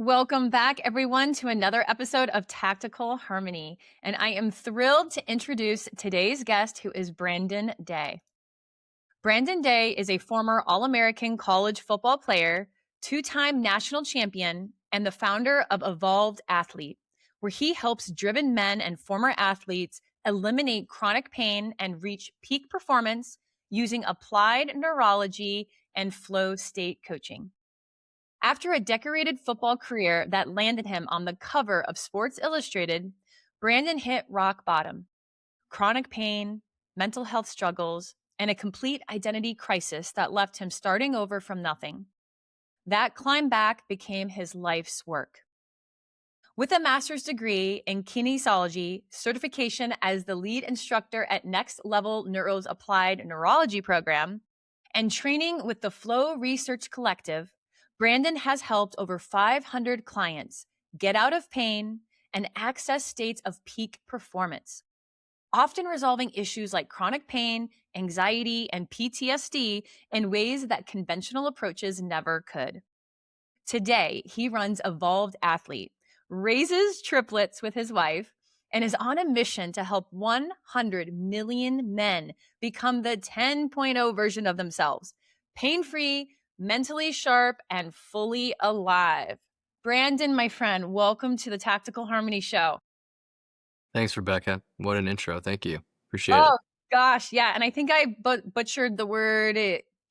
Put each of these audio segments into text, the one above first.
Welcome back, everyone, to another episode of Tactical Harmony. And I am thrilled to introduce today's guest, who is Brandon Day. Brandon Day is a former All American college football player, two-time national champion, and the founder of Evolved Athlete, where he helps driven men and former athletes eliminate chronic pain and reach peak performance using applied neurology and flow state coaching. After a decorated football career that landed him on the cover of Sports Illustrated, Brandon hit rock bottom. Chronic pain, mental health struggles, and a complete identity crisis that left him starting over from nothing. That climb back became his life's work. With a master's degree in kinesiology, certification as the lead instructor at Next Level Neuro's Applied Neurology program, and training with the Flow Research Collective, Brandon has helped over 500 clients get out of pain and access states of peak performance, often resolving issues like chronic pain, anxiety, and PTSD in ways that conventional approaches never could. Today, he runs Evolved Athlete, raises triplets with his wife, and is on a mission to help 100 million men become the 10.0 version of themselves, pain-free, mentally sharp, and fully alive. Brandon, my friend, welcome to the Tactical Harmony Show. Thanks, Rebecca. What an intro. Thank you. Appreciate it. Oh, gosh, yeah. And I think I butchered the word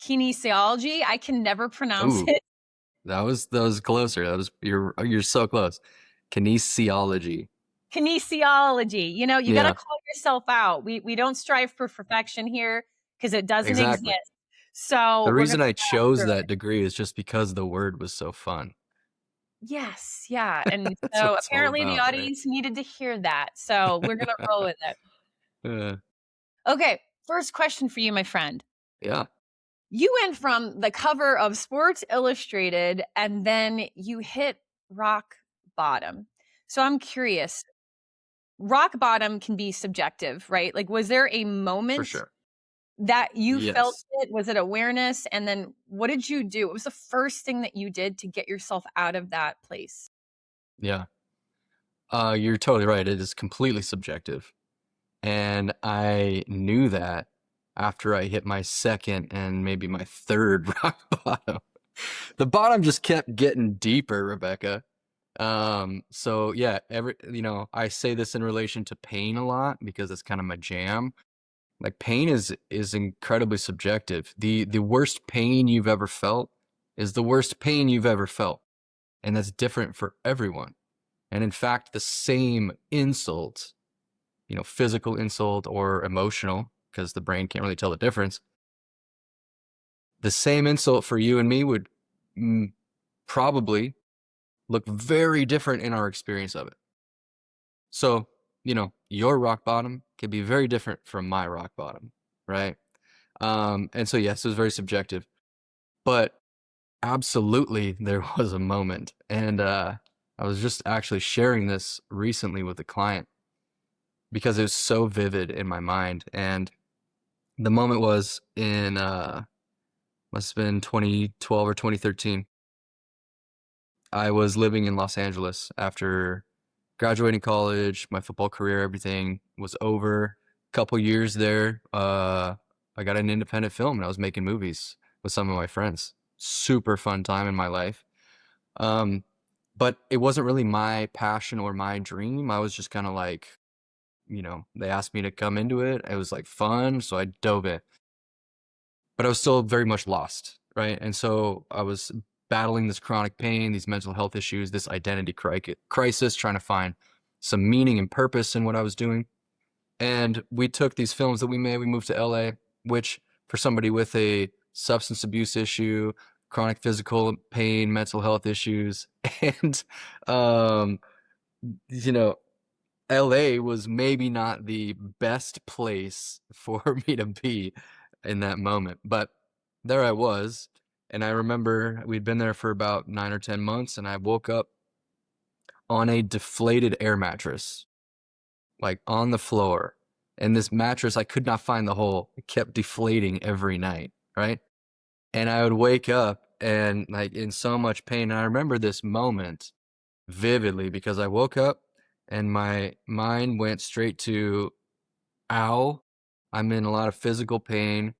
kinesiology. I can never pronounce Ooh, it. that was closer. You're so close. Kinesiology. Kinesiology. You know, you got to Yeah, call yourself out. We don't strive for perfection here because it doesn't exactly. exist. So The we're going reason I to chose through that it. degree is just because the word was so fun. Yes, yeah. And That's what so it's all apparently the about, right? audience needed to hear that. So we're going to roll with it. Uh, Okay, first question for you, my friend. yeah, You went from the cover of Sports Illustrated and then you hit rock bottom. So I'm curious, rock bottom can be subjective, right? Like, was there a for moment sure. that you felt Yes. it? Was it awareness? And then what did you do? What was the first thing that you did to get yourself out of that place? Yeah. You're totally right. It is completely subjective. And I knew that after I hit my second and maybe my third rock bottom. The bottom just kept getting deeper, Rebecca. So yeah, I say this in relation to pain a lot because it's kind of my jam. Like pain is incredibly subjective. The worst pain you've ever felt is the worst pain you've ever felt. And that's different for everyone. And in fact, the same insult, physical insult or emotional, because the brain can't really tell the difference. The same insult for you and me would probably look very different in our experience of it. So, your rock bottom can be very different from my rock bottom, right? And so, yes, it was very subjective, but absolutely there was a moment. And I was just actually sharing this recently with a client because it was so vivid in my mind. And the moment was in, must have been 2012 or 2013. I was living in Los Angeles after graduating college, my football career, everything was over. Couple years there, I got an independent film and I was making movies with some of my friends. Super fun time in my life. Um, but it wasn't really my passion or my dream. I was just kind of like, they asked me to come into it. It was like fun, so I dove in. But I was still very much lost, right? And so I was battling this chronic pain, these mental health issues, this identity crisis, trying to find some meaning and purpose in what I was doing. And we took these films that we made, we moved to LA, which for somebody with a substance abuse issue, chronic physical pain, mental health issues, and, um, you know, LA was maybe not the best place for me to be in that moment, but there I was. And I remember we'd been there for about 9 or 10 months, and I woke up on a deflated air mattress, like on the floor. And this mattress, I could not find the hole. It kept deflating every night, right? And I would wake up and like in so much pain. And I remember this moment vividly because I woke up and my mind went straight to, ow, I'm in a lot of physical pain.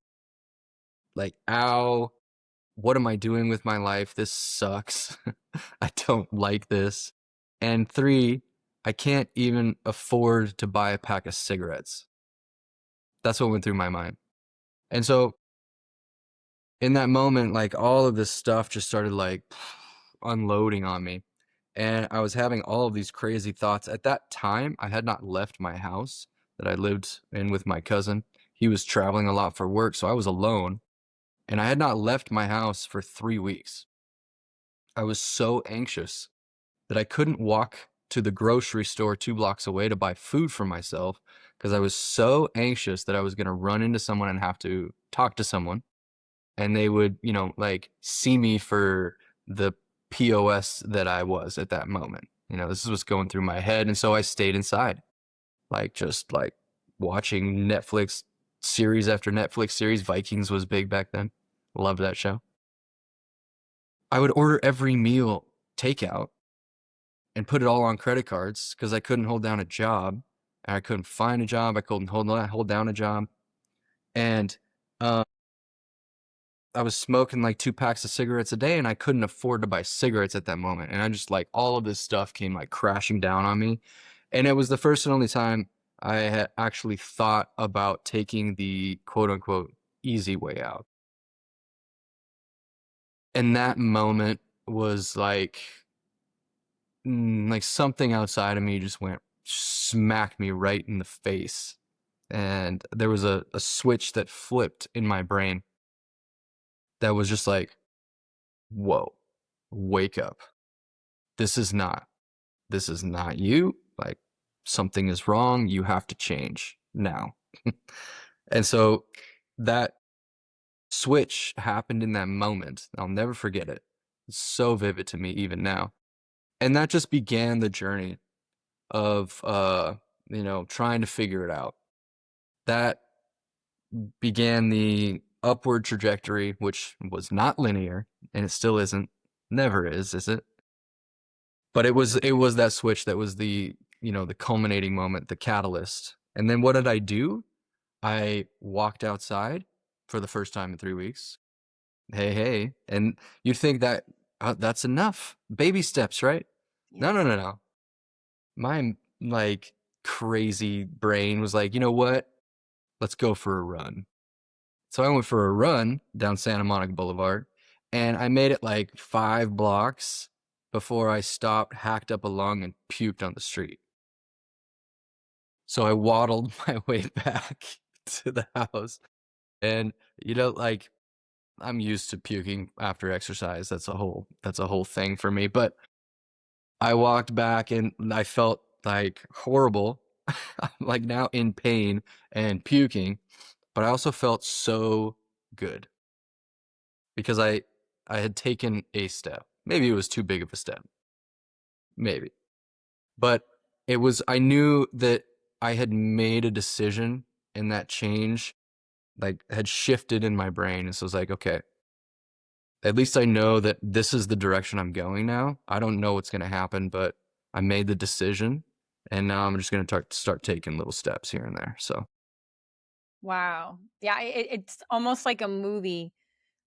Like, ow, what am I doing with my life? This sucks. I don't like this. And three, I can't even afford to buy a pack of cigarettes. That's what went through my mind. And so in that moment, like all of this stuff just started like unloading on me. And I was having all of these crazy thoughts. At that time, I had not left my house that I lived in with my cousin. He was traveling a lot for work, so I was alone. And I had not left my house for 3 weeks. I was so anxious that I couldn't walk to the grocery store 2 blocks away to buy food for myself because I was so anxious that I was going to run into someone and have to talk to someone. And they would, like see me for the POS that I was at that moment. This is what's going through my head. And so I stayed inside, like just like watching Netflix series after Netflix series. Vikings was big back then. Loved that show. I would order every meal takeout and put it all on credit cards because I couldn't hold down a job. And I couldn't find a job. I couldn't hold down a job. And I was smoking like 2 packs of cigarettes a day and I couldn't afford to buy cigarettes at that moment. And I just like all of this stuff came like crashing down on me. And it was the first and only time I had actually thought about taking the quote unquote easy way out. And that moment was like something outside of me just went smacked me right in the face. And there was a switch that flipped in my brain that was just like, whoa, wake up. This is not, this is not you. Like something is wrong. You have to change now. And so that switch happened in that moment. I'll never forget it. It's so vivid to me even now. And that just began the journey of trying to figure it out. That began the upward trajectory, which was not linear, and it still isn't. Never is it? But it was that switch that was the culminating moment, the catalyst. And then what did I do? I walked outside for the first time in 3 weeks. Hey, and you'd think that that's enough. Baby steps, right? Yeah. No, no, no, no. My like crazy brain was like, you know what? Let's go for a run. So I went for a run down Santa Monica Boulevard, and I made it like 5 blocks before I stopped, hacked up a lung, and puked on the street. So I waddled my way back to the house. And like I'm used to puking after exercise. That's a whole thing for me. But I walked back and I felt like horrible. I'm like now in pain and puking, but I also felt so good because I had taken a step. Maybe it was too big of a step. Maybe. But I knew that I had made a decision and that change like had shifted in my brain. And so I was like, okay, at least I know that this is the direction I'm going now. I don't know what's going to happen, but I made the decision and now I'm just going to start taking little steps here and there. So, Wow. Yeah, it's almost like a movie.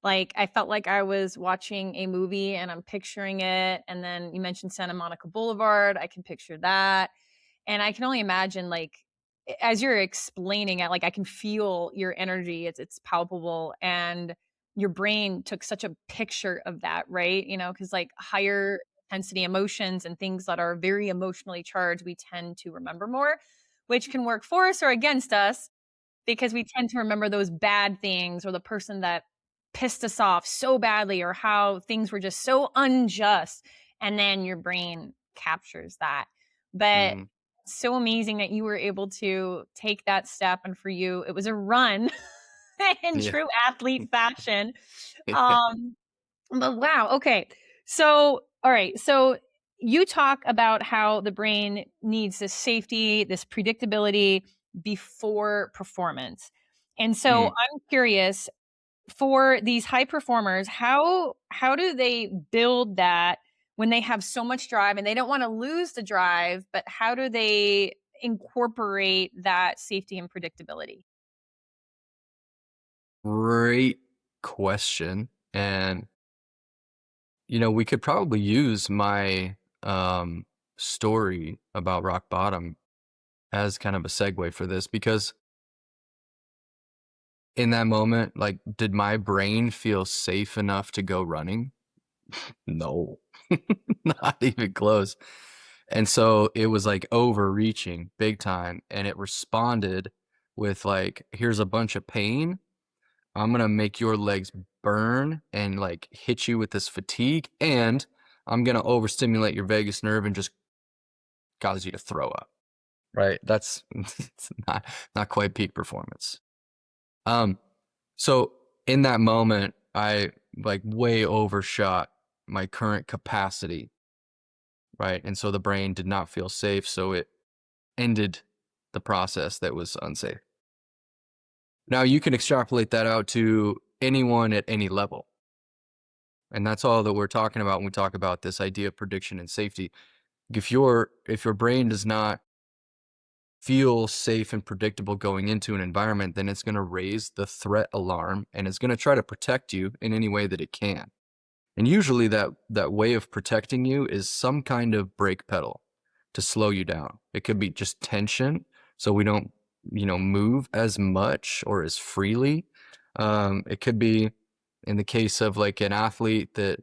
Like, I felt like I was watching a movie and I'm picturing it, and then you mentioned Santa Monica Boulevard, I can picture that, and I can only imagine, like, as you're explaining it, like, I can feel your energy, it's palpable, and your brain took such a picture of that, right? Because like, higher intensity emotions and things that are very emotionally charged, we tend to remember more, which can work for us or against us because we tend to remember those bad things or the person that pissed us off so badly or how things were just so unjust, and then your brain captures that. But mhm. so amazing that you were able to take that step, and for you it was a run in Yeah. true athlete fashion. um but wow, okay. So, all right. So you talk about how the brain needs this safety, this predictability before performance. And so Mm. I'm curious, for these high performers, how do they build that when they have so much drive and they don't want to lose the drive, but how do they incorporate that safety and predictability? Great question. And, we could probably use my story about rock bottom as kind of a segue for this because in that moment, like, did my brain feel safe enough to go running? No, not even close. And so it was like overreaching big time. And it responded with, like, here's a bunch of pain. I'm going to make your legs burn and like hit you with this fatigue. And I'm going to overstimulate your vagus nerve and just cause you to throw up. Right. That's it's not quite peak performance. Um, so in that moment, I like way overshot my current capacity, right? And so the brain did not feel safe, so it ended the process that was unsafe. Now you can extrapolate that out to anyone at any level. And that's all that we're talking about when we talk about this idea of prediction and safety. If your brain does not feel safe and predictable going into an environment, then it's going to raise the threat alarm and it's going to try to protect you in any way that it can. And usually that way of protecting you is some kind of brake pedal to slow you down. It could be just tension, so we don't, move as much or as freely. It could be in the case of like an athlete that,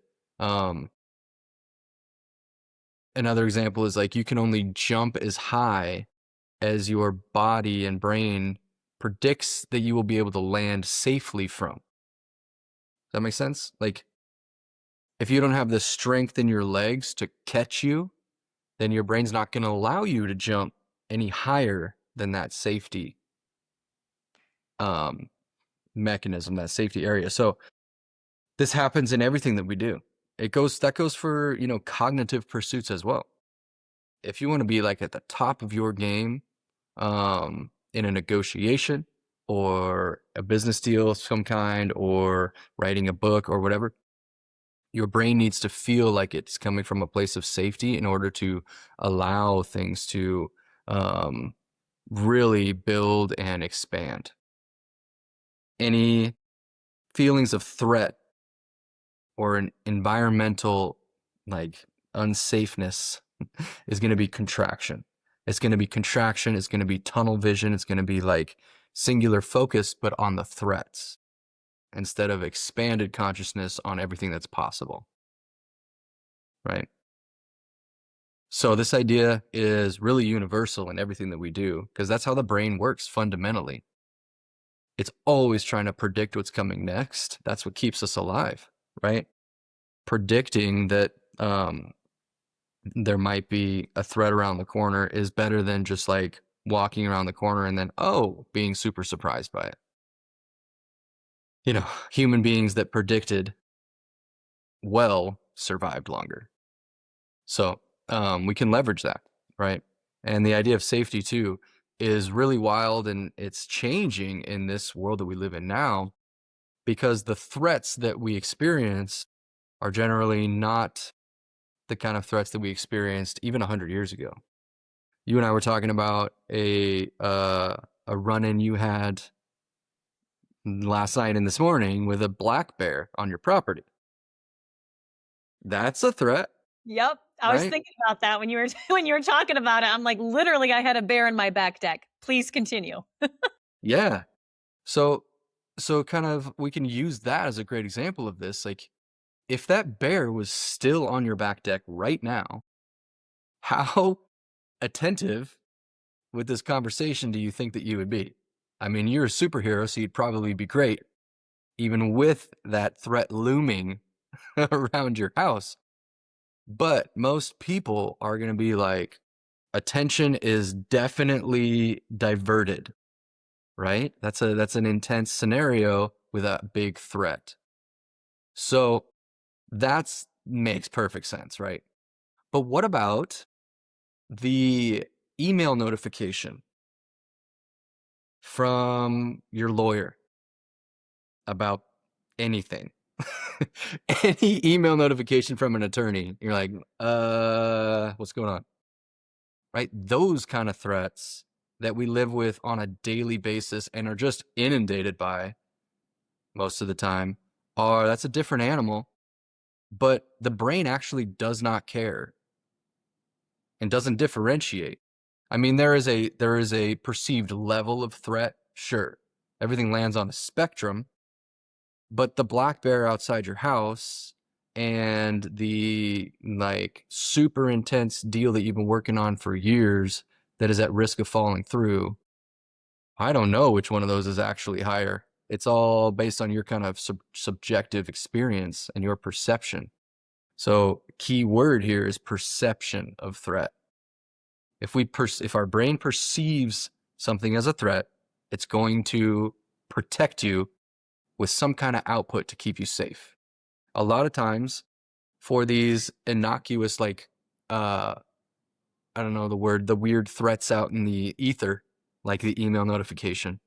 another example is like you can only jump as high as your body and brain predicts that you will be able to land safely from. Does that make sense? Like, if you don't have the strength in your legs to catch you, then your brain's not going to allow you to jump any higher than that safety um, mechanism, that safety area. So this happens in everything that we do. That goes for, cognitive pursuits as well. If you want to be like at the top of your game in a negotiation or a business deal of some kind or writing a book or whatever, your brain needs to feel like it's coming from a place of safety in order to allow things to um, really build and expand. Any feelings of threat or an environmental like unsafeness is going to be contraction. It's going to be contraction. It's going to be tunnel vision. It's going to be like singular focus, but on the threats instead of expanded consciousness on everything that's possible. Right. So this idea is really universal in everything that we do because that's how the brain works fundamentally. It's always trying to predict what's coming next. That's what keeps us alive, right? Predicting that there might be a threat around the corner is better than just like walking around the corner and then, being super surprised by it. Human beings that predicted well survived longer. So we can leverage that, right? And the idea of safety too is really wild, and it's changing in this world that we live in now because the threats that we experience are generally not the kind of threats that we experienced even 100 years ago. You and I were talking about a run-in you had last night and this morning with a black bear on your property. That's a threat, Yep. I was right? thinking about that when you were when you were talking about it. I'm like, literally, I had a bear in my back deck. Please continue. Yeah. So kind of we can use that as a great example of this. Like, if that bear was still on your back deck right now, how attentive with this conversation do you think that you would be? I mean, you're a superhero, so you'd probably be great, even with that threat looming around your house. But most people are going to be like, attention is definitely diverted, right? That's an intense scenario with a big threat. So that's makes perfect sense, right? But what about the email notification from your lawyer about anything, Any email notification from an attorney, you're like, what's going on? Right? Those kind of threats that we live with on a daily basis and are just inundated by most of the time that's a different animal, but the brain actually does not care and doesn't differentiate. I mean, there is a perceived level of threat, sure. Everything lands on a spectrum, but the black bear outside your house and the like super intense deal that you've been working on for years that is at risk of falling through, I don't know which one of those is actually higher. It's all based on your kind of subjective experience and your perception. So key word here is perception of threat. If our brain perceives something as a threat, it's going to protect you with some kind of output to keep you safe. A lot of times for these innocuous, like, I don't know the weird threats out in the ether, like the email notification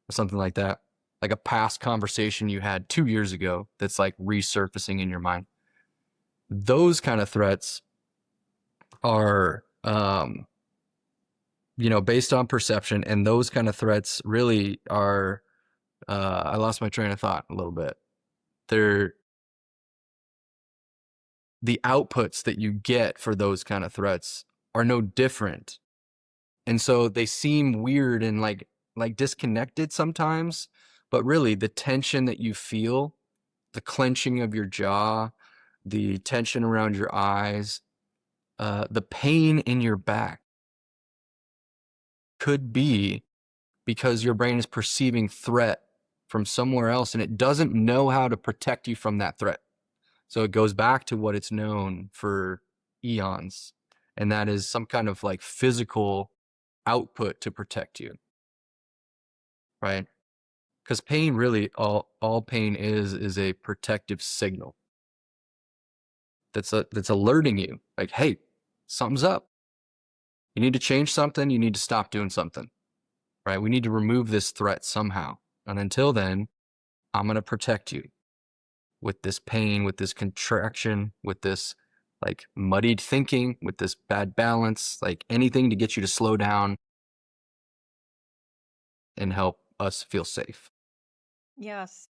or something like that, like a past conversation you had 2 years ago that's like resurfacing in your mind. Those kind of threats are, based on perception, and those kind of threats really are, I lost my train of thought a little bit. They're the outputs that you get for those kind of threats are no different. And so they seem weird and like disconnected sometimes, but really the tension that you feel, the clenching of your jaw, the tension around your eyes, the pain in your back could be because your brain is perceiving threat from somewhere else and it doesn't know how to protect you from that threat. So it goes back to what it's known for eons, and that is some kind of like physical output to protect you, right? Because pain really, all pain is a protective signal that's alerting you, like, hey, something's up. You need to change something. You need to stop doing something, right? We need to remove this threat somehow. And until then, I'm going to protect you with this pain, with this contraction, with this like muddied thinking, with this bad balance, like anything to get you to slow down and help us feel safe. Yes.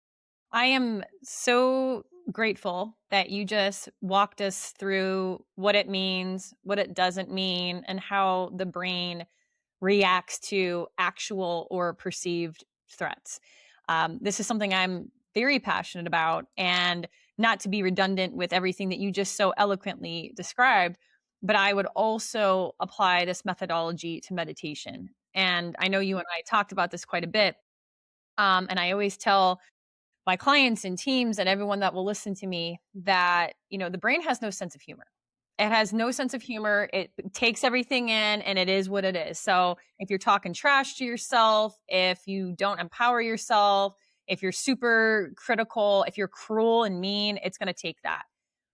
I am so grateful that you just walked us through what it means, what it doesn't mean, and how the brain reacts to actual or perceived threats. This is something I'm very passionate about, and not to be redundant with everything that you just so eloquently described, but I would also apply this methodology to meditation. And I know you and I talked about this quite a bit. And I always tell my clients and teams and everyone that will listen to me that, the brain has no sense of humor. It has no sense of humor. It takes everything in and it is what it is. So if you're talking trash to yourself, if you don't empower yourself, if you're super critical, if you're cruel and mean, it's going to take that,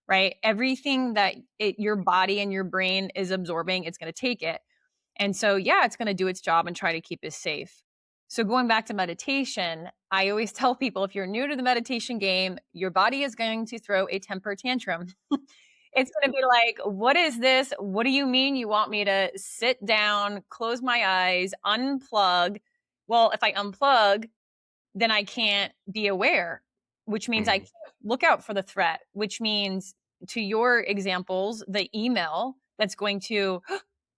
right? Everything that your body and your brain is absorbing, it's going to take it. And so, yeah, it's going to do its job and try to keep us safe. So, going back to meditation, I always tell people if you're new to the meditation game, your body is going to throw a temper tantrum. It's going to be like, what is this? What do you mean you want me to sit down, close my eyes, unplug? Well, if I unplug, then I can't be aware, which means I Mm-hmm. can't look out for the threat, which means, to your examples, the email that's going to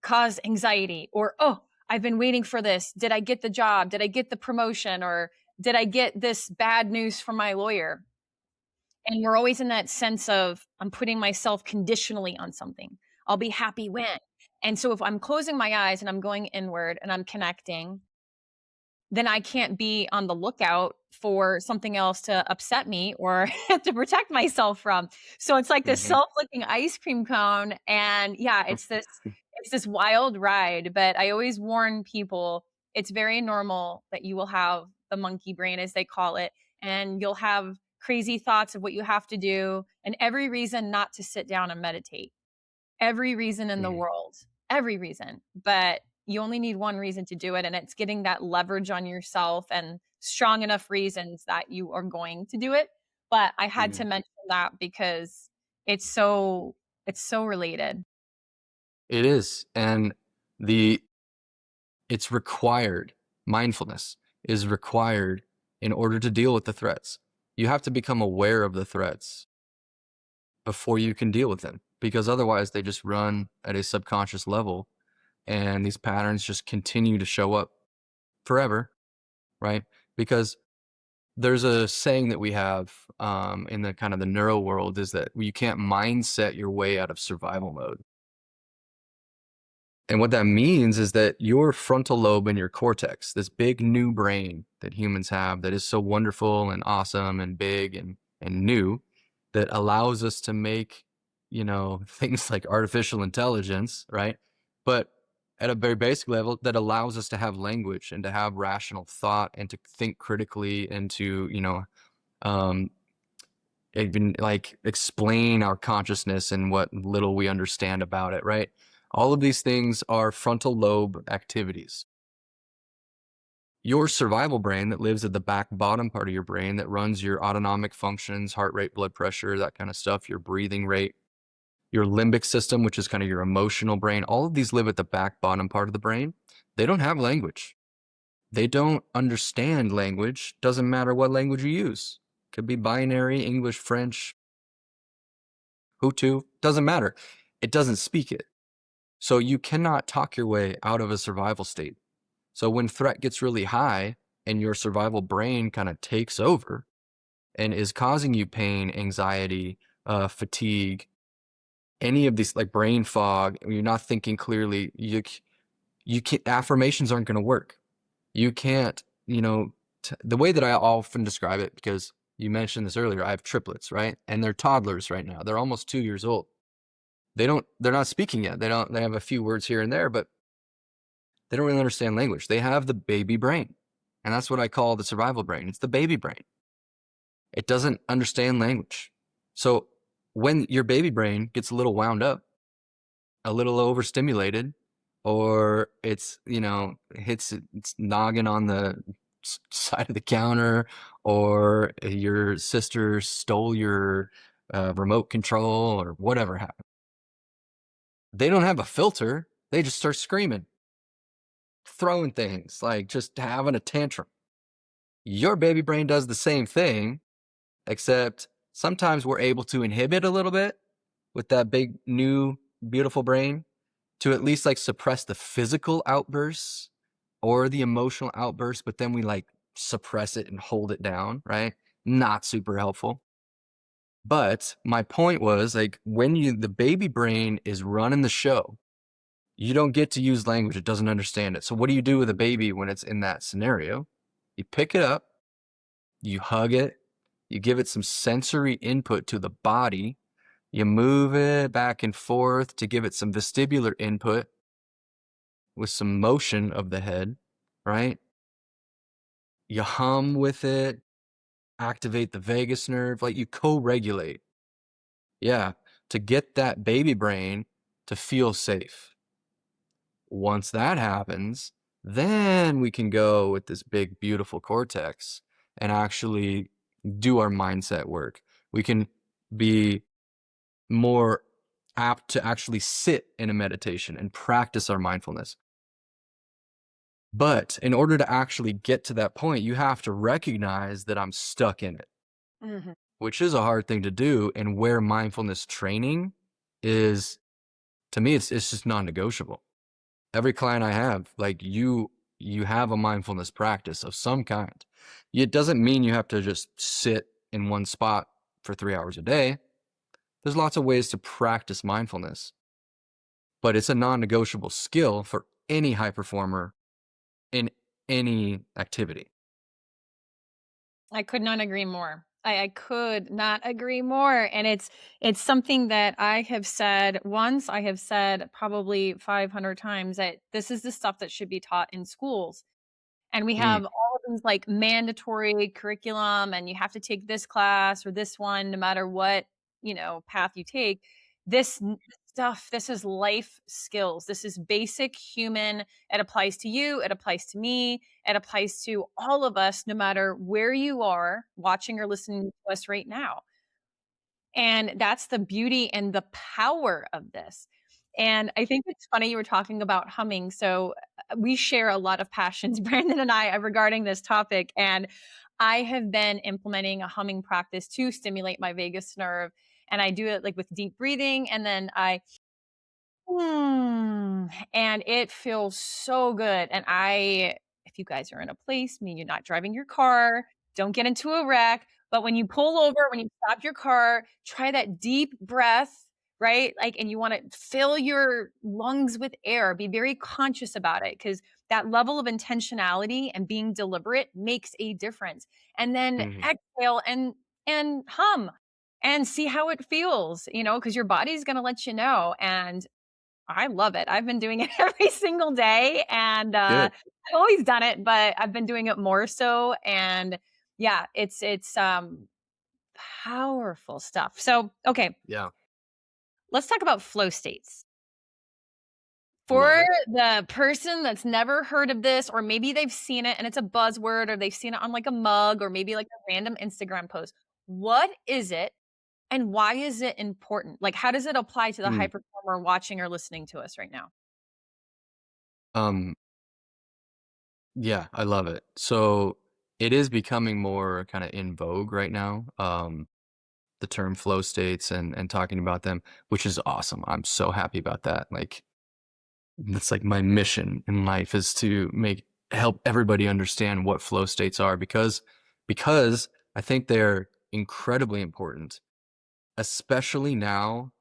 cause anxiety, or, oh, I've been waiting for this. Did I get the job? Did I get the promotion? Or did I get this bad news from my lawyer? And we're always in that sense of, I'm putting myself conditionally on something. I'll be happy when. And so if I'm closing my eyes and I'm going inward and I'm connecting, then I can't be on the lookout for something else to upset me or to protect myself from. So it's like this Mm-hmm. self-licking ice cream cone. And yeah, it's this wild ride. But I always warn people, it's very normal that you will have the monkey brain, as they call it, and you'll have crazy thoughts of what you have to do and every reason not to sit down and meditate. Every reason in the Mm-hmm. world, every reason. But you only need one reason to do it, and it's getting that leverage on yourself and strong enough reasons that you are going to do it. but I had to Mm. mention that because it's so it's so related. It is, and the it's required. Mindfulness is required in order to deal with the threats. You have to become aware of the threats before you can deal with them, because otherwise they just run at a subconscious level, and these patterns just continue to show up forever, right? Because there's a saying that we have in the kind of the neuro world is that you can't mindset your way out of survival mode. And what that means is that your frontal lobe and your cortex, this big new brain that humans have that is so wonderful and awesome and big and new, that allows us to make, things like artificial intelligence, right? But at a very basic level, that allows us to have language and to have rational thought and to think critically and to, um, even like explain our consciousness and what little we understand about it, right? All of these things are frontal lobe activities. Your survival brain that lives at the back bottom part of your brain that runs your autonomic functions, heart rate, blood pressure, that kind of stuff, your breathing rate, your limbic system, which is kind of your emotional brain, all of these live at the back bottom part of the brain. They don't have language. They don't understand language. Doesn't matter what language you use. Could be binary, English, French, Hutu, doesn't matter. It doesn't speak it. So you cannot talk your way out of a survival state. So when threat gets really high and your survival brain kind of takes over and is causing you pain, anxiety, fatigue, any of these like brain fog, you're not thinking clearly, you can't, affirmations aren't going to work. You can't, the way that I often describe it, because you mentioned this earlier, I have triplets, right? And they're toddlers right now. They're almost 2 years old. They're not speaking yet. They have a few words here and there, but they don't really understand language. They have the baby brain. And that's what I call the survival brain. It's the baby brain. It doesn't understand language. So when your baby brain gets a little wound up, a little overstimulated, or it's, hits its noggin on the side of the counter, or your sister stole your remote control or whatever happened, they don't have a filter. They just start screaming, throwing things, like just having a tantrum. Your baby brain does the same thing, except sometimes we're able to inhibit a little bit with that big, new, beautiful brain to at least like suppress the physical outbursts or the emotional outbursts, but then we like suppress it and hold it down, right? Not super helpful. But my point was like when the baby brain is running the show, you don't get to use language. It doesn't understand it. So what do you do with a baby when it's in that scenario? You pick it up, you hug it, you give it some sensory input to the body, you move it back and forth to give it some vestibular input with some motion of the head, right? You hum with it, activate the vagus nerve, like you co-regulate. Yeah, to get that baby brain to feel safe. Once that happens, then we can go with this big, beautiful cortex and actually do our mindset work. We can be more apt to actually sit in a meditation and practice our mindfulness. But in order to actually get to that point, you have to recognize that I'm stuck in it, Mhm. which is a hard thing to do. And where mindfulness training is, to me, it's just non-negotiable. Every client I have, like you have a mindfulness practice of some kind. It doesn't mean you have to just sit in one spot for 3 hours a day. There's lots of ways to practice mindfulness, but it's a non-negotiable skill for any high performer in any activity. I could not agree more. I could not agree more. And it's something that I have said once, I have said probably 500 times that this is the stuff that should be taught in schools. And we Mm. have all of these like mandatory curriculum, and you have to take this class or this one, no matter what, path you take. This stuff. This is life skills. This is basic human. It applies to you. It applies to me. It applies to all of us, no matter where you are watching or listening to us right now. And that's the beauty and the power of this. And I think it's funny you were talking about humming. So we share a lot of passions, Brandon and I, regarding this topic. And I have been implementing a humming practice to stimulate my vagus nerve. And I do it like with deep breathing. And then and it feels so good. And if you guys are in a place, mean you're not driving your car, don't get into a wreck. But when you pull over, when you stop your car, try that deep breath, right? Like, and you want to fill your lungs with air. Be very conscious about it because that level of intentionality and being deliberate makes a difference. And then Hmm. exhale and hum and see how it feels, because your body's going to let you know. And I love it. I've been doing it every single day, and, Good. I've always done it, but I've been doing it more so, and yeah, it's powerful stuff. So, okay, Yeah. let's talk about flow states. Love For it. the person that's never heard of this, or maybe they've seen it and it's a buzzword, or they've seen it on, like, a mug, or maybe, like, a random Instagram post. What is it, and why is it important? Like, how does it apply to the high Mm. performer watching or listening to us right now? Um, yeah, I love it. So it is becoming more kind of in vogue right now. The term flow states and talking about them, which is awesome. I'm so happy about that. Like that's like my mission in life is to help everybody understand what flow states are because I think they're incredibly important, especially now.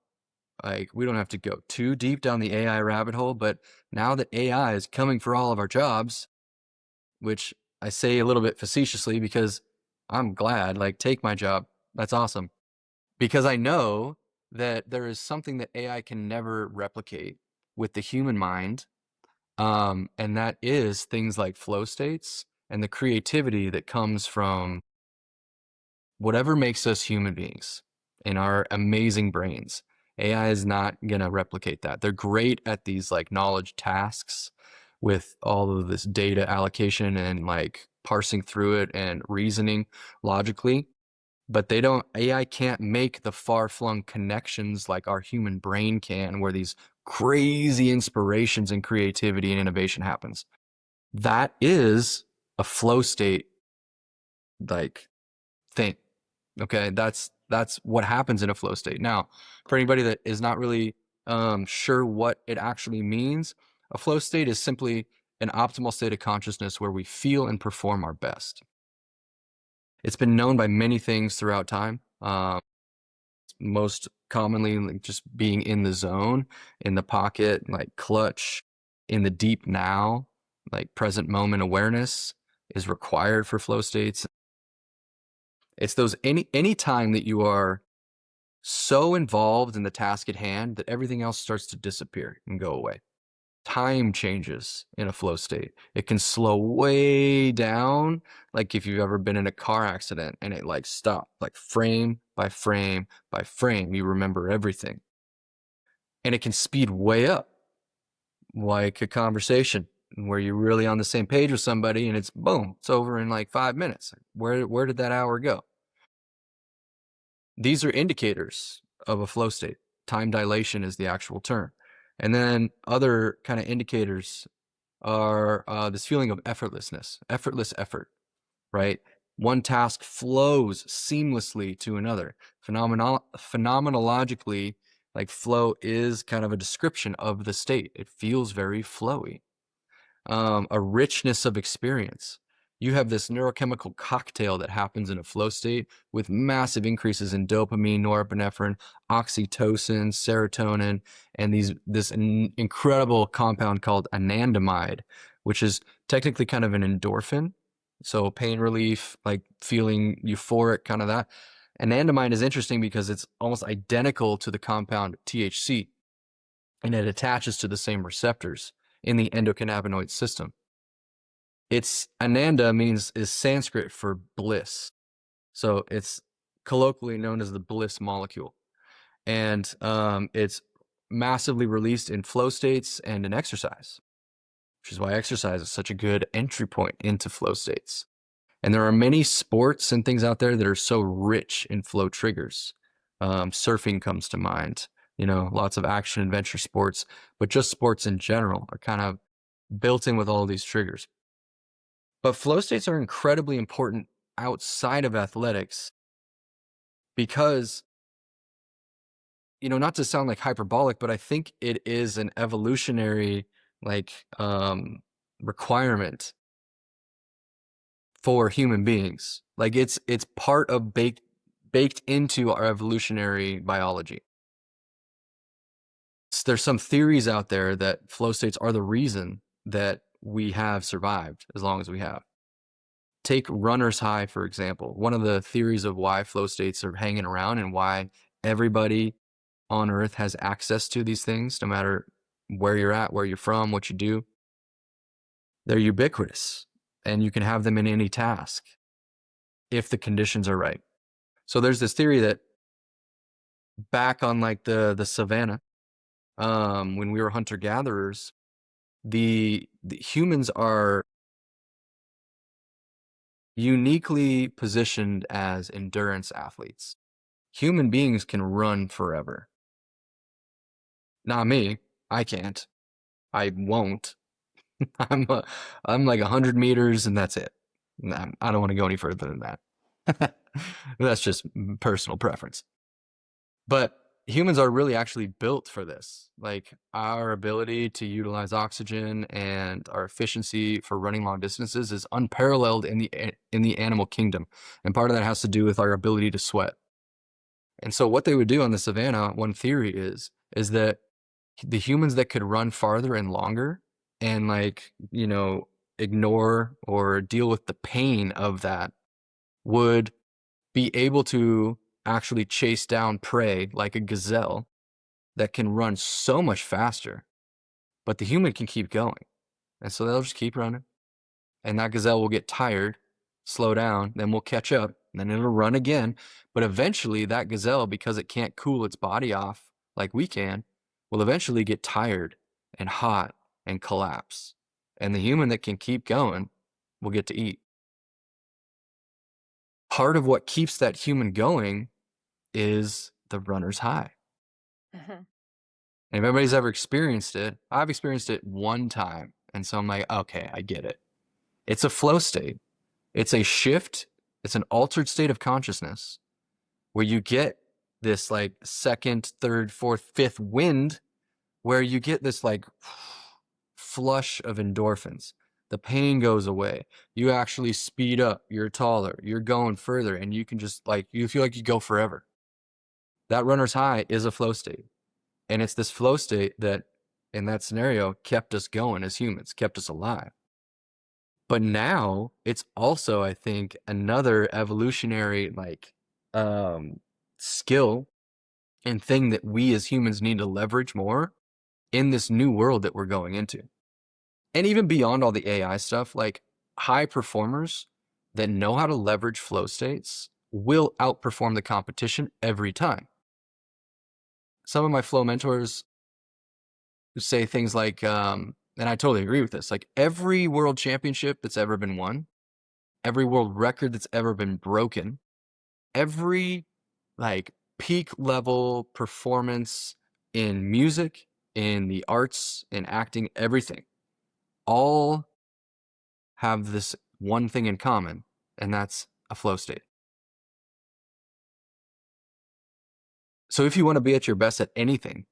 Like we don't have to go too deep down the AI rabbit hole, but now that AI is coming for all of our jobs, which I say a little bit facetiously because I'm glad, like take my job. That's awesome. Because I know that there is something that AI can never replicate with the human mind, and that is things like flow states and the creativity that comes from whatever makes us human beings in our amazing brains. AI is not going to replicate that. They're great at these like knowledge tasks with all of this data allocation and like parsing through it and reasoning logically, but AI can't make the far-flung connections like our human brain can, where these crazy inspirations and creativity and innovation happens. That is a flow state like thing. Okay, that's what happens in a flow state. Now, for anybody that is not really sure what it actually means, a flow state is simply an optimal state of consciousness where we feel and perform our best. It's been known by many things throughout time. Most commonly like just being in the zone, in the pocket, like clutch, in the deep now, like present moment awareness is required for flow states. It's those any time that you are so involved in the task at hand that everything else starts to disappear and go away. Time changes in a flow state. It can slow way down, like if you've ever been in a car accident and it like stopped, like frame by frame by frame, you remember everything. And it can speed way up, like a conversation where you're really on the same page with somebody and it's boom, it's over in like 5 minutes. Where did that hour go? These are indicators of a flow state. Time dilation is the actual term. And then other kind of indicators are this feeling of effortlessness, effortless effort, right? One task flows seamlessly to another. Phenomenologically, like flow is kind of a description of the state. It feels very flowy, a richness of experience. You have this neurochemical cocktail that happens in a flow state with massive increases in dopamine, norepinephrine, oxytocin, serotonin, and this incredible compound called anandamide, which is technically kind of an endorphin. So pain relief, like feeling euphoric, kind of that. Anandamide is interesting because it's almost identical to the compound THC, and it attaches to the same receptors in the endocannabinoid system. It's Ananda is Sanskrit for bliss. So it's colloquially known as the bliss molecule. And it's massively released in flow states and in exercise, which is why exercise is such a good entry point into flow states. And there are many sports and things out there that are so rich in flow triggers. Surfing comes to mind, lots of action adventure sports, but just sports in general are kind of built in with all these triggers. But flow states are incredibly important outside of athletics because, not to sound like hyperbolic, but I think it is an evolutionary like requirement for human beings. Like it's part of baked into our evolutionary biology. So there's some theories out there that flow states are the reason that we have survived as long as we have. Take runner's high, for example. One of the theories of why flow states are hanging around and why everybody on Earth has access to these things, no matter where you're at, where you're from, what you do. They're ubiquitous, and you can have them in any task if the conditions are right. So there's this theory that back on like the savannah, when we were hunter gatherers, the humans are uniquely positioned as endurance athletes. Human beings can run forever. Not me. I can't. I won't. I'm I'm like 100 meters and that's it. I don't want to go any further than that. That's just personal preference. But humans are really actually built for this. Like our ability to utilize oxygen and our efficiency for running long distances is unparalleled in the animal kingdom. And part of that has to do with our ability to sweat. And so what they would do on the savannah, one theory is that the humans that could run farther and longer and ignore or deal with the pain of that would be able to actually chase down prey like a gazelle that can run so much faster, but the human can keep going. And so they'll just keep running. And that gazelle will get tired, slow down, then we'll catch up, and then it'll run again. But eventually that gazelle, because it can't cool its body off like we can, will eventually get tired and hot and collapse. And the human that can keep going will get to eat. Part of what keeps that human going is the runner's high. And if anybody's ever experienced it, I've experienced it one time. And so I'm like, okay, I get it. It's a flow state. It's a shift. It's an altered state of consciousness where you get this like second, third, fourth, fifth wind where you get this like flush of endorphins. The pain goes away. You actually speed up. You're taller. You're going further. And you can just you feel like you go forever. That runner's high is a flow state. And it's this flow state that, in that scenario, kept us going as humans, kept us alive. But now it's also, I think, another evolutionary skill and thing that we as humans need to leverage more in this new world that we're going into. And even beyond all the AI stuff, like high performers that know how to leverage flow states will outperform the competition every time. Some of my flow mentors say things like, and I totally agree with this, like every world championship that's ever been won, every world record that's ever been broken, every peak level performance in music, in the arts, in acting, everything, all have this one thing in common, and that's a flow state. So if you want to be at your best at anything,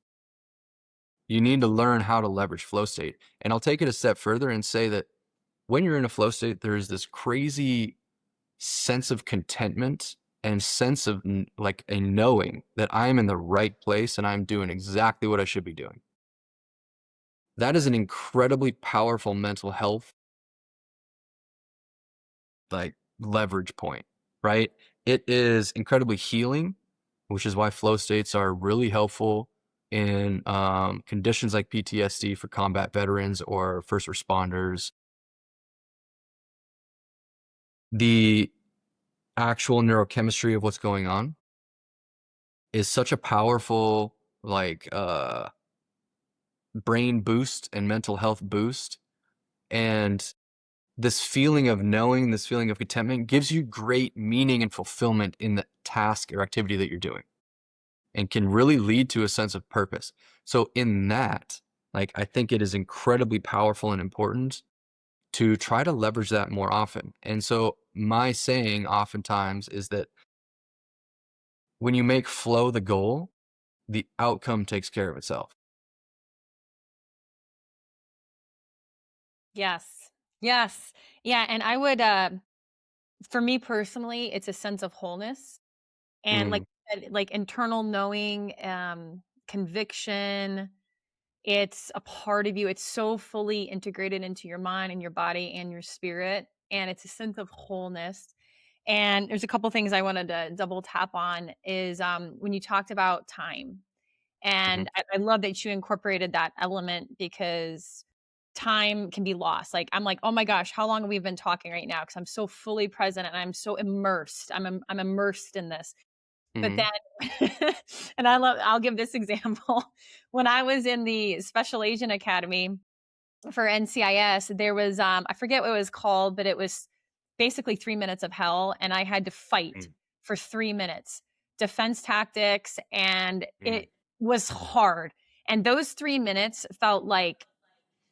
you need to learn how to leverage flow state. And I'll take it a step further and say that when you're in a flow state, there is this crazy sense of contentment and sense of like a knowing that I'm in the right place and I'm doing exactly what I should be doing. That is an incredibly powerful mental health leverage point, right? It is incredibly healing, which is why flow states are really helpful in conditions like PTSD for combat veterans or first responders. The actual neurochemistry of what's going on is such a powerful brain boost and mental health boost. And this feeling of knowing, this feeling of contentment gives you great meaning and fulfillment in the task or activity that you're doing and can really lead to a sense of purpose. So in that, like, I think it is incredibly powerful and important to try to leverage that more often. And so my saying oftentimes is that when you make flow the goal, the outcome takes care of itself. Yes. Yes. Yeah, and I would for me personally, it's a sense of wholeness and like Mm, you said, like internal knowing, conviction, it's a part of you. It's so fully integrated into your mind and your body and your spirit, and it's a sense of wholeness. And there's a couple things I wanted to double tap on is when you talked about time. mhm, And I love that you incorporated that element because time can be lost. Like I'm like, oh my gosh, how long have we been talking right now? Because I'm so fully present and I'm so immersed. I'm immersed in this. But mhm, then and I'll give this example. When I was in the Special Agent Academy for NCIS, there was, I forget what it was called, but it was basically 3 minutes of hell, and I had to fight mm, for 3 minutes. Defense tactics, and mm. it was hard. And those 3 minutes felt like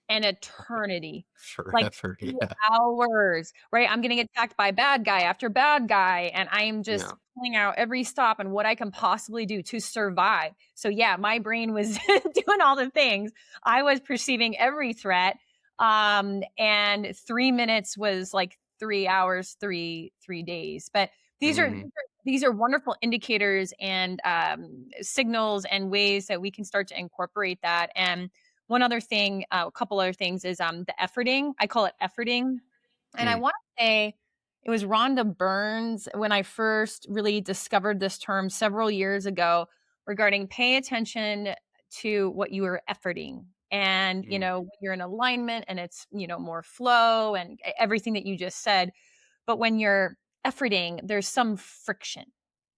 an eternity, like Forever, 2 yeah, hours, right? I'm getting attacked by bad guy after bad guy, and I am just yeah, pulling out every stop and what I can possibly do to survive. So, yeah, my brain was doing all the things. I was perceiving every threat, and 3 minutes was like 3 hours, 3 days. But these are these mhm, are these are wonderful indicators and, signals and ways that we can start to incorporate that, and one other thing, a couple other things is the efforting. I call it efforting. And I mm, want to say it was Rhonda Burns when I first really discovered this term several years ago regarding pay attention to what you are efforting. And, mm, when you're in alignment and it's, more flow and everything that you just said. But when you're efforting, there's some friction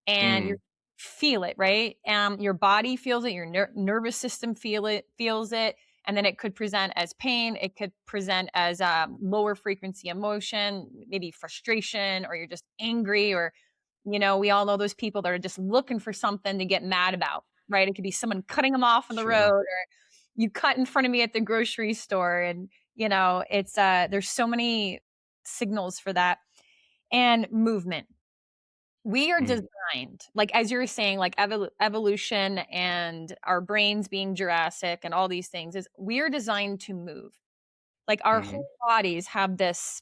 and you mm, feel it, right? Your body feels it, your nervous system feels it, and then it could present as pain. It could present as lower frequency emotion, maybe frustration, or you're just angry, or we all know those people that are just looking for something to get mad about, right? It could be someone cutting them off on the road, sure, or you cut in front of me at the grocery store, and it's there's so many signals for that and movement we are mm, designed, like, as you were saying, like, evolution and our brains being Jurassic and all these things is we are designed to move. Like, our mhm, whole bodies have this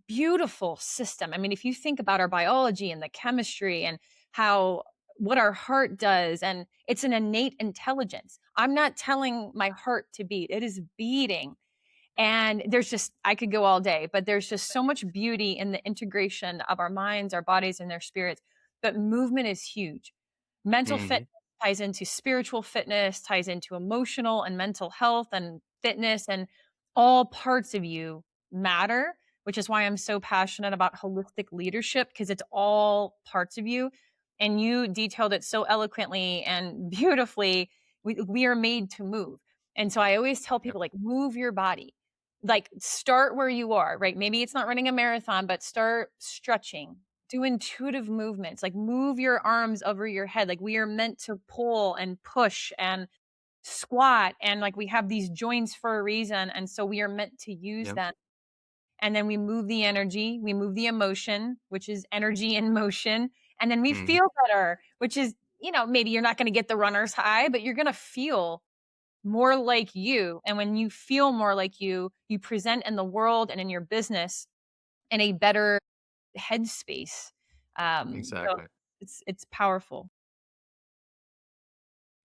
beautiful system. I mean, if you think about our biology and the chemistry and how what our heart does, and it's an innate intelligence. I'm not telling my heart to beat, it is beating. And there's just I could go all day, but there's just so much beauty in the integration of our minds, our bodies, and their spirits. But movement is huge. Mental fitness mhm, ties into spiritual fitness, ties into emotional and mental health and fitness, and all parts of you matter, which is why I'm so passionate about holistic leadership because it's all parts of you. And you detailed it so eloquently and beautifully. We are made to move. And so I always tell yep, people, like, move your body, like, start where you are, right? Maybe it's not running a marathon, but start stretching, do intuitive movements, like move your arms over your head. Like, we are meant to pull and push and squat, and like we have these joints for a reason, and so we are meant to use yep, them. And then we move the energy, we move the emotion, which is energy in motion, and then we mhm, feel better, which is, maybe you're not going to get the runner's high, but you're going to feel more like you. And when you feel more like you present in the world and in your business in a better headspace. So exactly. it's powerful.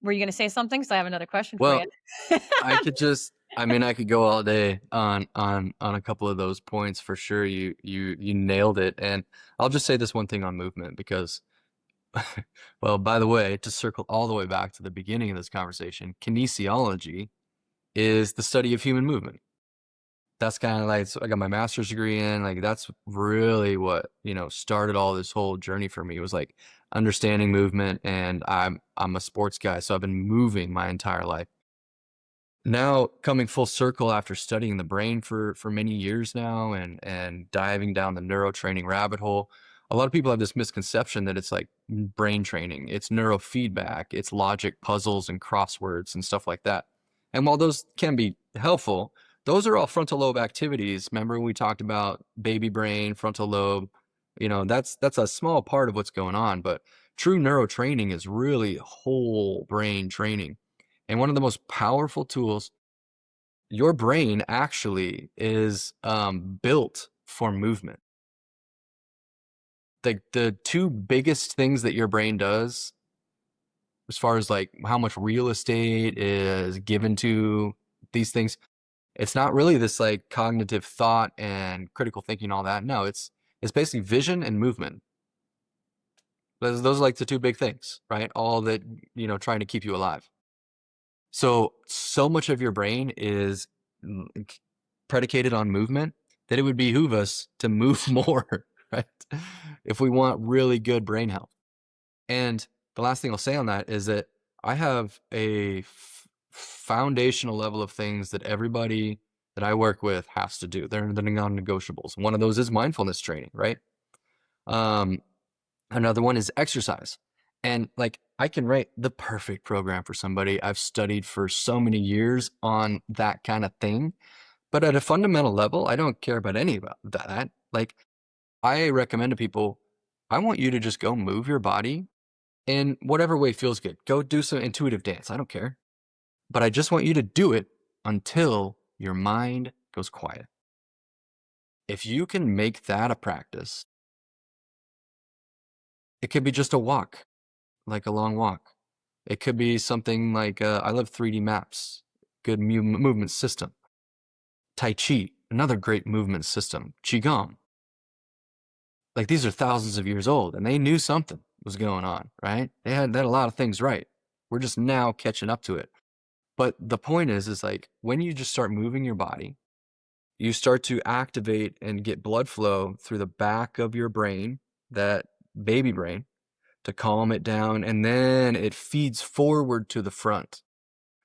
Were you going to say something? So I have another question for you. Well, I mean, I could go all day on a couple of those points for sure. You nailed it. And I'll just say this one thing on movement because well, by the way, to circle all the way back to the beginning of this conversation, kinesiology is the study of human movement. That's kind of like, so I got my master's degree in, like, that's really what, started all this whole journey for me was like understanding movement. And I'm a sports guy, so I've been moving my entire life. Now coming full circle after studying the brain for many years now and diving down the neurotraining rabbit hole, a lot of people have this misconception that it's like brain training, it's neurofeedback, it's logic puzzles and crosswords and stuff like that. And while those can be helpful, those are all frontal lobe activities. Remember we talked about baby brain, frontal lobe, that's a small part of what's going on, but true neurotraining is really whole brain training. And one of the most powerful tools, your brain actually is built for movement. The two biggest things that your brain does, as far as like how much real estate is given to these things, it's not really this like cognitive thought and critical thinking, all that. No, it's basically vision and movement. Those are like the two big things, right? All that, trying to keep you alive. So much of your brain is predicated on movement that it would behoove us to move more, right? If we want really good brain health. And the last thing I'll say on that is that I have a foundational level of things that everybody that I work with has to do. They're non-negotiables. One of those is mindfulness training, right? Another one is exercise. And like I can write the perfect program for somebody. I've studied for so many years on that kind of thing. But at a fundamental level, I don't care about any of that. Like I recommend to people, I want you to just go move your body in whatever way feels good. Go do some intuitive dance. I don't care. But I just want you to do it until your mind goes quiet. If you can make that a practice, it could be just a walk, like a long walk. It could be something like, I love 3D maps, good movement system. Tai Chi, another great movement system. Qigong. Like these are thousands of years old and they knew something was going on, right? They had a lot of things right. We're just now catching up to it. But the point is like when you just start moving your body, you start to activate and get blood flow through the back of your brain, that baby brain, to calm it down, and then it feeds forward to the front.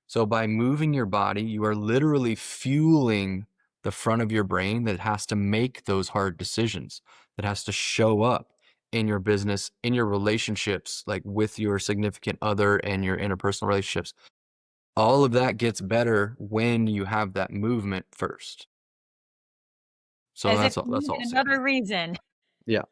So by moving your body, you are literally fueling the front of your brain that has to make those hard decisions, that has to show up in your business, in your relationships, like with your significant other and your interpersonal relationships. All of that gets better when you have that movement first. So As if that's all you I'll needed say on another that. reason. Yeah.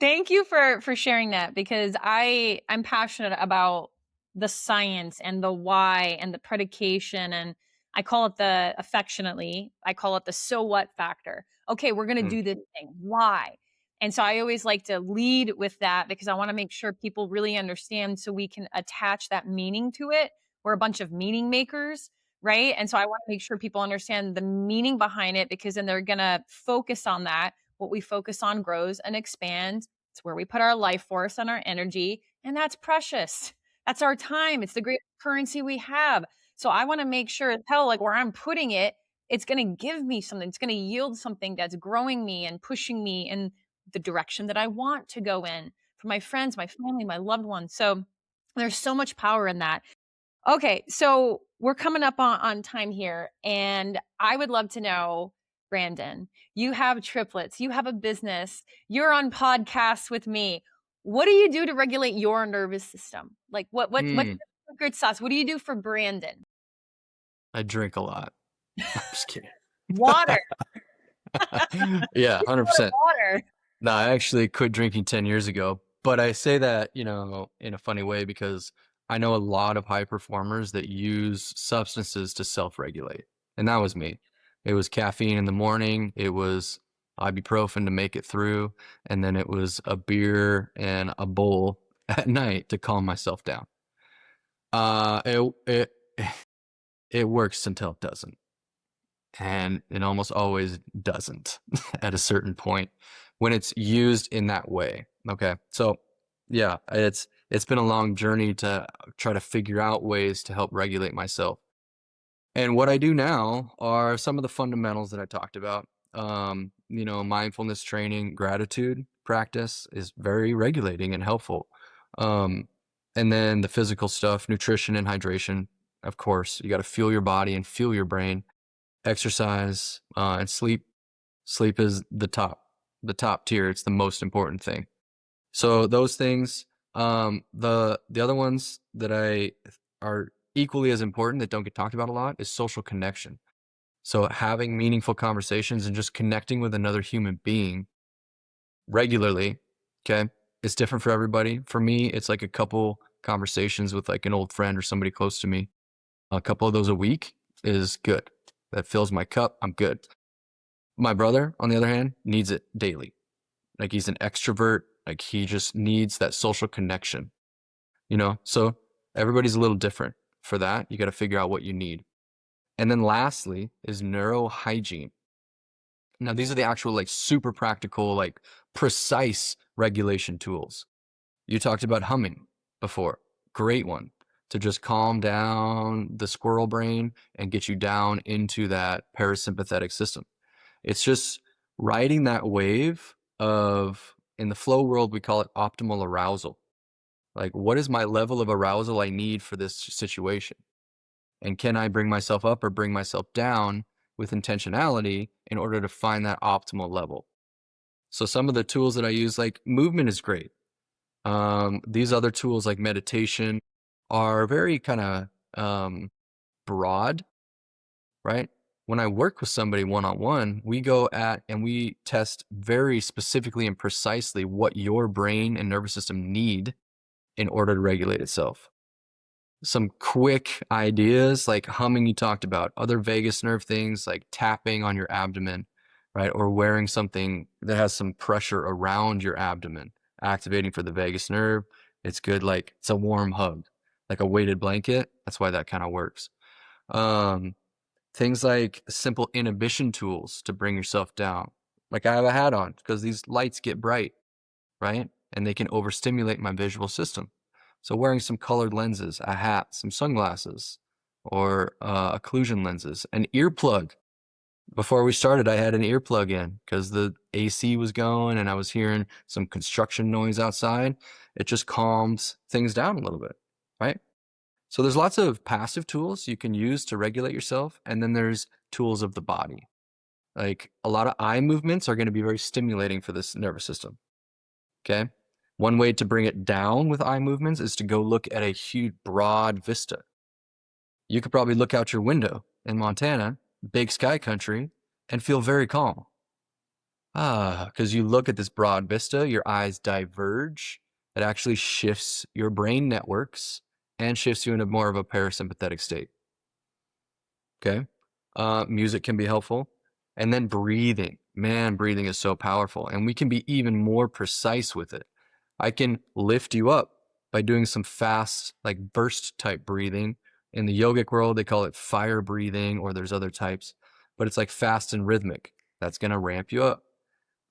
Thank you for sharing that, because I'm passionate about the science and the why and the predication, and I call it I call it the so what factor. Okay, we're going to Mm. do this thing. Why? And so I always like to lead with that because I want to make sure people really understand so we can attach that meaning to it. We're a bunch of meaning makers, right? And so I want to make sure people understand the meaning behind it, because then they're going to focus on that. What we focus on grows and expands. It's where we put our life force and our energy, and that's precious. That's our time. It's the great currency we have. So I want to make sure as hell, like where I'm putting it, it's going to give me something. It's going to yield something that's growing me and pushing me in the direction that I want to go in for my friends, my family, my loved ones. So there's so much power in that. Okay, so we're coming up on time here, and I would love to know, Brandon, you have triplets, you have a business, you're on podcasts with me. What do you do to regulate your nervous system? Like what's Mm. your secret sauce? What do you do for Brandon? I drink a lot. I'm just kidding. Water. Yeah, A lot of 100%. water. No, I actually quit drinking 10 years ago, but I say that, in a funny way because I know a lot of high performers that use substances to self-regulate. And that was me. It was caffeine in the morning, it was ibuprofen to make it through, and then it was a beer and a bowl at night to calm myself down. It it works until it doesn't. And it almost always doesn't at a certain point when it's used in that way. Okay. So yeah, it's been a long journey to try to figure out ways to help regulate myself. And what I do now are some of the fundamentals that I talked about. Mindfulness training, gratitude practice is very regulating and helpful. Um, and then the physical stuff, nutrition and hydration, of course. You got to fuel your body and fuel your brain. Exercise and sleep. Sleep is the top tier. It's the most important thing. So those things. The other ones that are equally as important that don't get talked about a lot is social connection. So having meaningful conversations and just connecting with another human being regularly, okay, it's different for everybody. For me, it's like a couple conversations with like an old friend or somebody close to me. A couple of those a week is good. That fills my cup. I'm good. My brother, on the other hand, needs it daily. Like he's an extrovert. Like he just needs that social connection, So everybody's a little different for that. You got to figure out what you need. And then lastly is neurohygiene. Now, these are the actual like super practical, like precise regulation tools. You talked about humming before. Great one to just calm down the squirrel brain and get you down into that parasympathetic system. It's just riding that wave of, in the flow world, we call it optimal arousal. Like, what is my level of arousal I need for this situation? And can I bring myself up or bring myself down with intentionality in order to find that optimal level? So some of the tools that I use, like movement is great. These other tools like meditation are very kind of broad, right? When I work with somebody one-on-one, we go at and we test very specifically and precisely what your brain and nervous system need in order to regulate itself. Some quick ideas like humming you talked about, other vagus nerve things like tapping on your abdomen, right? Or wearing something that has some pressure around your abdomen, activating for the vagus nerve. It's good, like it's a warm hug, like a weighted blanket. That's why that kind of works. Things like simple inhibition tools to bring yourself down. Like I have a hat on because these lights get bright, right? And they can overstimulate my visual system. So wearing some colored lenses, a hat, some sunglasses, or occlusion lenses, an earplug. Before we started, I had an earplug in because the AC was going and I was hearing some construction noise outside. It just calms things down a little bit, right? So there's lots of passive tools you can use to regulate yourself. And then there's tools of the body. Like a lot of eye movements are going to be very stimulating for this nervous system. Okay. One way to bring it down with eye movements is to go look at a huge, broad vista. You could probably look out your window in Montana, big sky country, and feel very calm. Because you look at this broad vista, your eyes diverge. It actually shifts your brain networks and shifts you into more of a parasympathetic state. Okay. Music can be helpful. And then breathing. Man, breathing is so powerful. And we can be even more precise with it. I can lift you up by doing some fast, like burst type breathing. In the yogic world, they call it fire breathing, or there's other types, but it's like fast and rhythmic. That's going to ramp you up.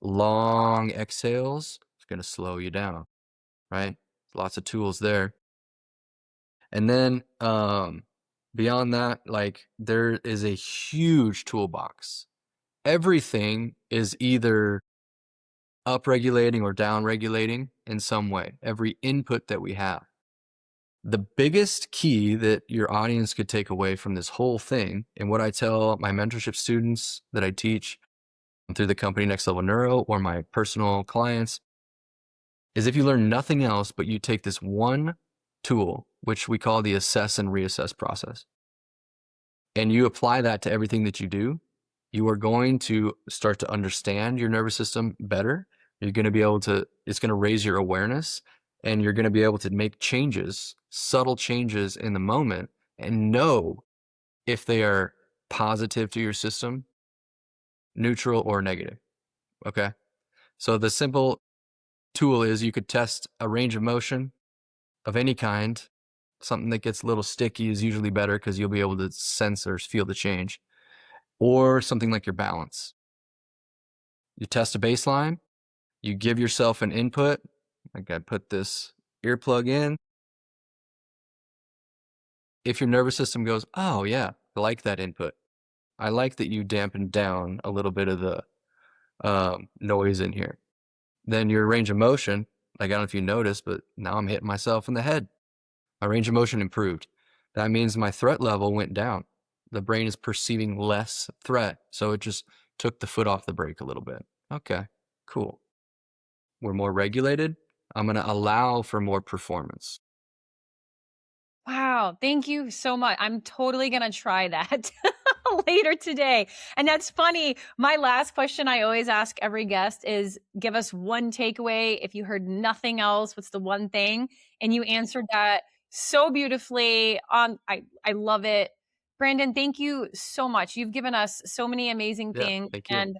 Long exhales, it's going to slow you down, right? Lots of tools there. And then beyond that, like there is a huge toolbox. Everything is either upregulating or downregulating in some way, every input that we have. The biggest key that your audience could take away from this whole thing, and what I tell my mentorship students that I teach through the company Next Level Neuro or my personal clients, is if you learn nothing else, but you take this one tool, which we call the assess and reassess process, and you apply that to everything that you do, you are going to start to understand your nervous system better. You're going to be able to, it's going to raise your awareness, and you're going to be able to make changes, subtle changes in the moment, and know if they are positive to your system, neutral, or negative. Okay. So the simple tool is you could test a range of motion of any kind. Something that gets a little sticky is usually better because you'll be able to sense or feel the change. Or something like your balance. You test a baseline, you give yourself an input. Like I put this earplug in. If your nervous system goes, oh yeah, I like that input. I like that you dampened down a little bit of the noise in here. Then your range of motion, like I don't know if you noticed, but now I'm hitting myself in the head. My range of motion improved. That means my threat level went down. The brain is perceiving less threat, so it just took the foot off the brake a little bit. Okay, cool. We're more regulated. I'm going to allow for more performance. Wow, thank you so much. I'm totally gonna try that later today. And that's funny. My last question I always ask every guest is give us one takeaway. If you heard nothing else, what's the one thing? And you answered that so beautifully. I love it. Brandon, thank you so much. You've given us so many amazing Yeah, things. thank you. And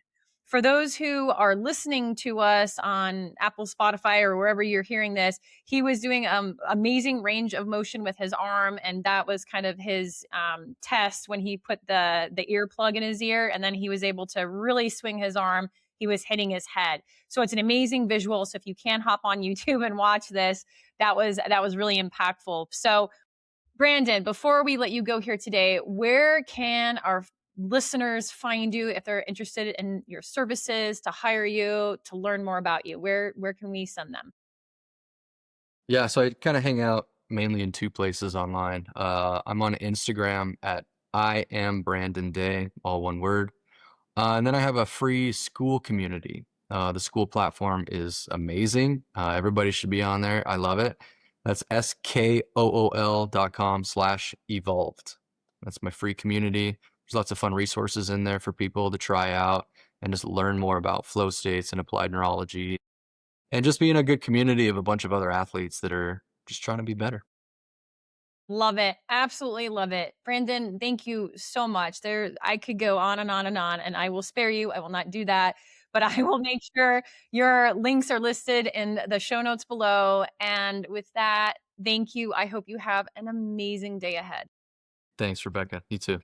for those who are listening to us on Apple, Spotify, or wherever you're hearing this, he was doing amazing range of motion with his arm, and that was kind of his test when he put the earplug in his ear, and then he was able to really swing his arm. He was hitting his head, so it's an amazing visual. So if you can hop on YouTube and watch this, that was really impactful. So Brandon, before we let you go here today, where can our listeners find you if they're interested in your services, to hire you, to learn more about you? Where can we send them? Yeah, so I kind of hang out mainly in two places online. I'm on Instagram at I am Brandon Day, all one word. And then I have a free school community. The school platform is amazing. Everybody should be on there. I love it. That's skool.com/evolved. That's my free community. There's lots of fun resources in there for people to try out and just learn more about flow states and applied neurology and just be in a good community of a bunch of other athletes that are just trying to be better. Love it. Absolutely love it. Brandon, thank you so much. There I could go on and on and on, and I will spare you. I will not do that, but I will make sure your links are listed in the show notes below. And with that, thank you. I hope you have an amazing day ahead. Thanks, Rebecca. You too.